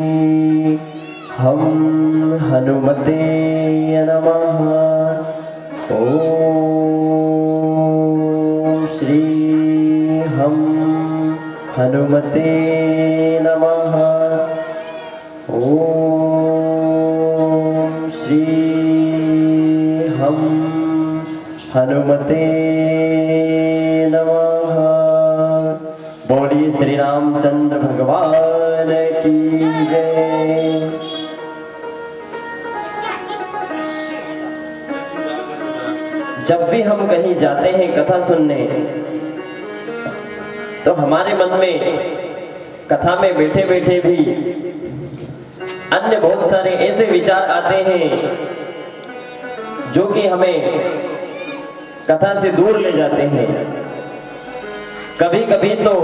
हम हनुमते नमः। ओम श्री हम हनुमते नमः। ओम श्री हम हनुमते नमः। बोलिए श्री रामचंद्र भगवान की जय। जब भी हम कहीं जाते हैं कथा सुनने, तो हमारे मन में कथा में बैठे बैठे भी अन्य बहुत सारे ऐसे विचार आते हैं जो कि हमें कथा से दूर ले जाते हैं। कभी कभी तो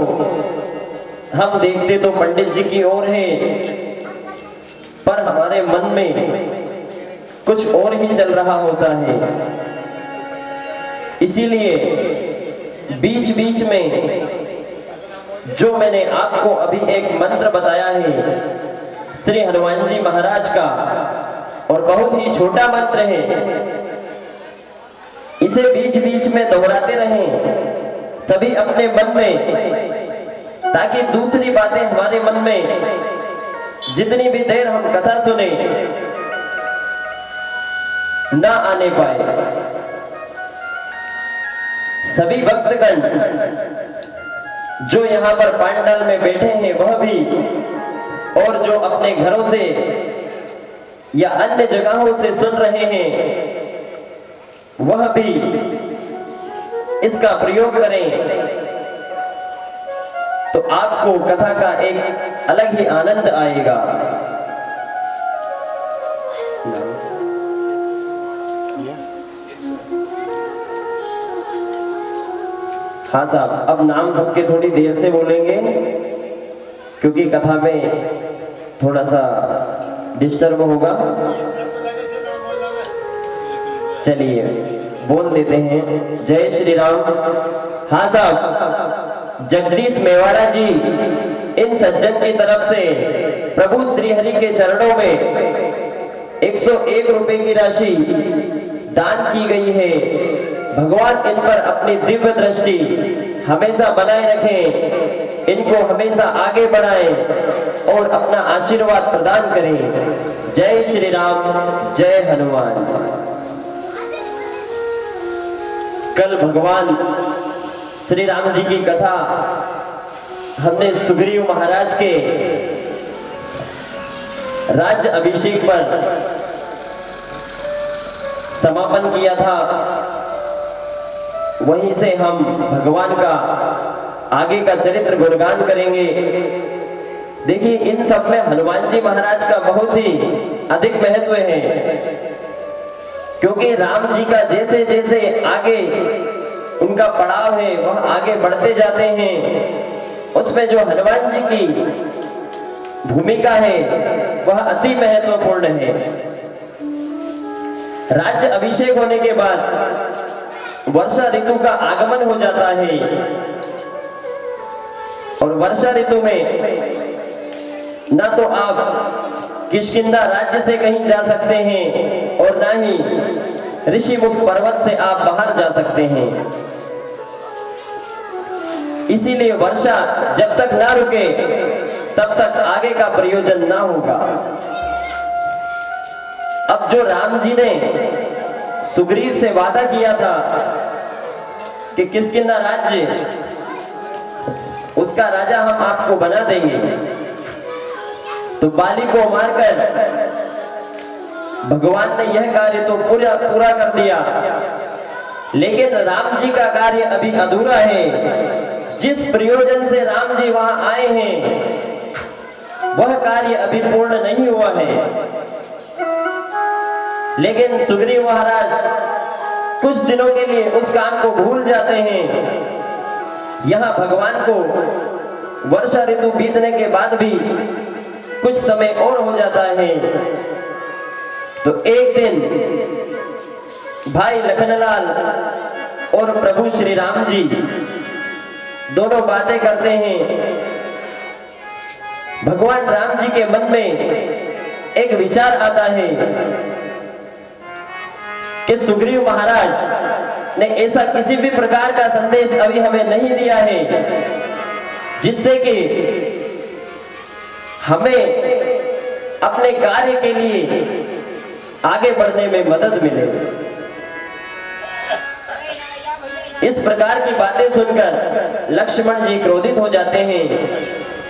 हम देखते तो पंडित जी की ओर है, पर हमारे मन में कुछ और ही चल रहा होता है। इसीलिए बीच बीच में जो मैंने आपको अभी एक मंत्र बताया है श्री हनुमान जी महाराज का, और बहुत ही छोटा मंत्र है, इसे बीच बीच में दोहराते रहें सभी अपने मन में, ताकि दूसरी बातें हमारे मन में जितनी भी देर हम कथा सुने ना आने पाए। सभी भक्तगण जो यहाँ पर पांडाल में बैठे हैं वह भी, और जो अपने घरों से या अन्य जगहों से सुन रहे हैं वह भी इसका प्रयोग करें, तो आपको कथा का एक अलग ही आनंद आएगा। हाँ साहब, अब नाम सबके थोड़ी देर से बोलेंगे क्योंकि कथा में थोड़ा सा डिस्टर्ब होगा। चलिए बोल देते हैं। जय श्री राम। हाँ साहब, जगदीश मेवाड़ा जी इन सज्जन की तरफ से प्रभु श्री हरि के चरणों में 101 रुपए की राशि दान की गई है। भगवान इन पर अपनी दिव्य दृष्टि हमेशा बनाए रखें, इनको हमेशा आगे बढ़ाएं और अपना आशीर्वाद प्रदान करें। जय श्री राम, जय हनुमान। कल भगवान श्री राम जी की कथा हमने सुग्रीव महाराज के राज्य अभिषेक पर समापन किया था। वहीं से हम भगवान का आगे का चरित्र गुणगान करेंगे। देखिए, इन सब में हनुमान जी महाराज का बहुत ही अधिक महत्व है, क्योंकि राम जी का जैसे जैसे आगे उनका पड़ाव है वह आगे बढ़ते जाते हैं, उसमें जो हनुमान जी की भूमिका है वह अति महत्वपूर्ण है। राज्य अभिषेक होने के बाद वर्षा ऋतु का आगमन हो जाता है, और वर्षा ऋतु में ना तो आप किष्किंधा राज्य से कहीं जा सकते हैं और ना ही ऋषिमुख पर्वत से आप बाहर जा सकते हैं। इसीलिए वर्षा जब तक ना रुके तब तक आगे का प्रयोजन ना होगा। अब जो राम जी ने सुग्रीव से वादा किया था कि किष्किंधा राज्य उसका राजा हम आपको बना देंगे, तो बाली को मारकर भगवान ने यह कार्य तो पूरा कर दिया, लेकिन राम जी का कार्य अभी अधूरा है। जिस प्रयोजन से राम जी वहां आए हैं वह कार्य अभी पूर्ण नहीं हुआ है। लेकिन सुग्रीव महाराज कुछ दिनों के लिए उस काम को भूल जाते हैं। यहाँ भगवान को वर्षा ऋतु बीतने के बाद भी कुछ समय और हो जाता है। तो एक दिन भाई लखनलाल और प्रभु श्री राम जी दोनों बातें करते हैं। भगवान राम जी के मन में एक विचार आता है कि सुग्रीव महाराज ने ऐसा किसी भी प्रकार का संदेश अभी हमें नहीं दिया है जिससे कि हमें अपने कार्य के लिए आगे बढ़ने में मदद मिले। इस प्रकार की बातें सुनकर लक्ष्मण जी क्रोधित हो जाते हैं,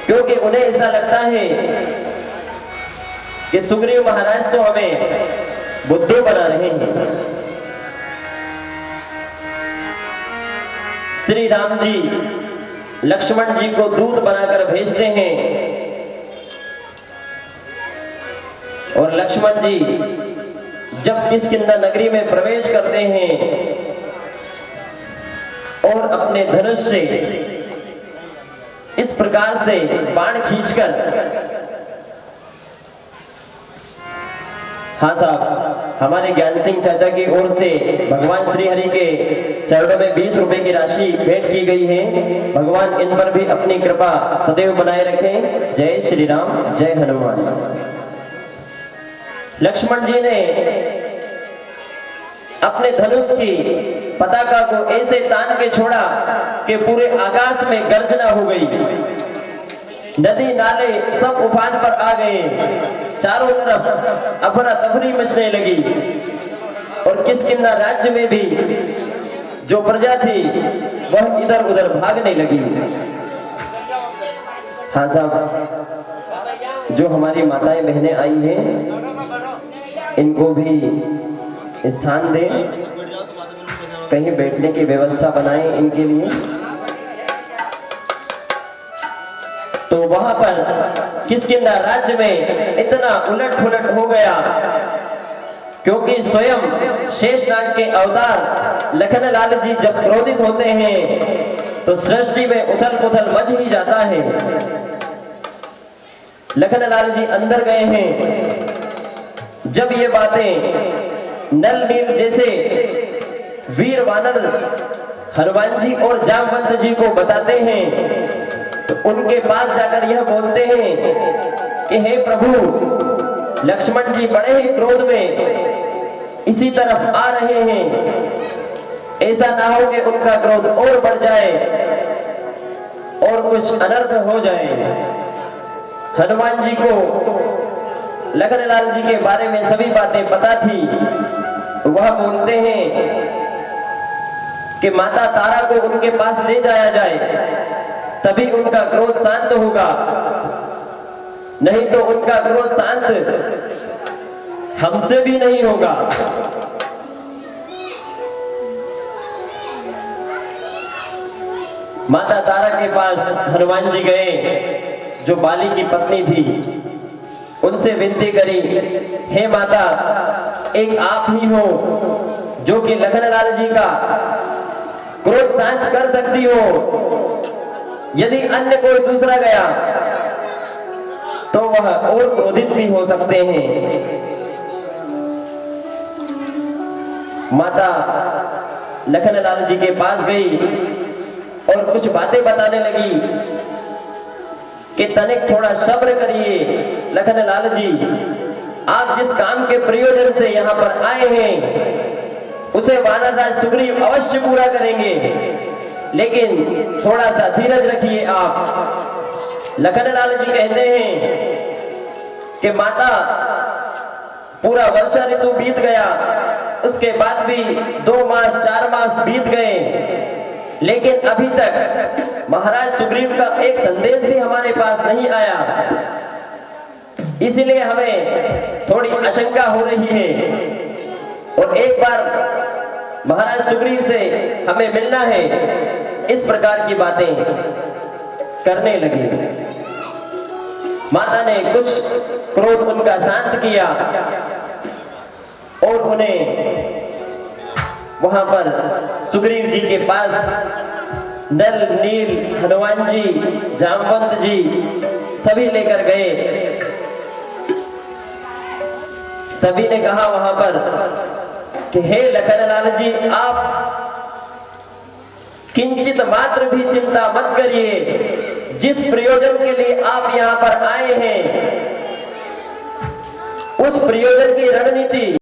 क्योंकि उन्हें ऐसा लगता है कि सुग्रीव महाराज तो हमें बुद्धू बना रहे हैं। श्री राम जी लक्ष्मण जी को दूत बनाकर भेजते हैं और लक्ष्मण जी जब किष्किंधा नगरी में प्रवेश करते हैं और अपने धनुष से इस प्रकार से बाण खींचकर, हाँ साहब, हमारे ज्ञान सिंह चाचा की ओर से भगवान श्री हरि के चरणों में 20 रुपए की राशि भेंट की गई है। भगवान इन पर भी अपनी कृपा सदैव बनाए रखें। जय श्री राम, जय हनुमान। लक्ष्मण जी ने अपने धनुष की पताका को ऐसे तान के छोड़ा कि पूरे आकाश में गर्जना हो गई। नदी नाले सब उफान पर आ गए, चारों तरफ अफरा तफरी मचने लगी और किष्किंधा राज्य में भी जो प्रजा थी वह इधर उधर भागने लगी। हाँ साहब, जो हमारी माताएं बहनें आई हैं इनको भी स्थान दें, कहीं बैठने की व्यवस्था बनाएं इनके लिए। तो वहां पर किष्किंधा राज्य में इतना उलट पुलट हो गया क्योंकि स्वयं शेषनाग के अवतार लखनलाल जी जब क्रोधित होते हैं तो सृष्टि में उथल पुथल मच ही जाता है। लखनलाल जी अंदर गए हैं। जब ये बातें नल नील जैसे वीर वानर हनुमान जी और जामवंत जी को बताते हैं तो उनके पास जाकर यह बोलते हैं कि हे प्रभु, लक्ष्मण जी बड़े ही क्रोध में इसी तरफ आ रहे हैं, ऐसा ना हो कि उनका क्रोध और बढ़ जाए और कुछ अनर्थ हो जाए। हनुमान जी को लखनलाल जी के बारे में सभी बातें पता थी। वह बोलते हैं कि माता तारा को उनके पास ले जाया जाए, तभी उनका क्रोध शांत होगा, नहीं तो उनका क्रोध शांत हमसे भी नहीं होगा। माता तारा के पास हनुमान जी गए, जो बाली की पत्नी थी, उनसे विनती करी, हे माता, एक आप ही हो जो कि लखनलाल जी का क्रोध शांत कर सकती हो। यदि अन्य कोई दूसरा गया तो वह और क्रोधित भी हो सकते हैं। माता लखनलाल जी के पास गई और कुछ बातें बताने लगी कि तनिक थोड़ा सब्र करिए लखनलाल जी, आप जिस काम के प्रयोजन से यहाँ पर आए हैं उसे वानरराज सुग्रीव अवश्य पूरा करेंगे, लेकिन थोड़ा सा धीरज रखिए आप। लखनलाल जी कहते हैं कि माता, पूरा वर्षा ऋतु बीत गया, उसके बाद भी 2 मास 4 मास बीत गए, लेकिन अभी तक महाराज सुग्रीव का एक संदेश भी हमारे पास नहीं आया। इसलिए हमें थोड़ी आशंका हो रही है और एक बार महाराज सुग्रीव से हमें मिलना है। इस प्रकार की बातें करने लगे। माता ने कुछ क्रोध उनका शांत किया और उन्हें वहां पर सुग्रीव जी के पास नल नील हनुमान जी जामवंत जी सभी लेकर गए। सभी ने कहा वहां पर कि हे लखनलाल जी, आप किंचित मात्र भी चिंता मत करिए, जिस प्रयोजन के लिए आप यहाँ पर आए हैं, उस प्रयोजन की रणनीति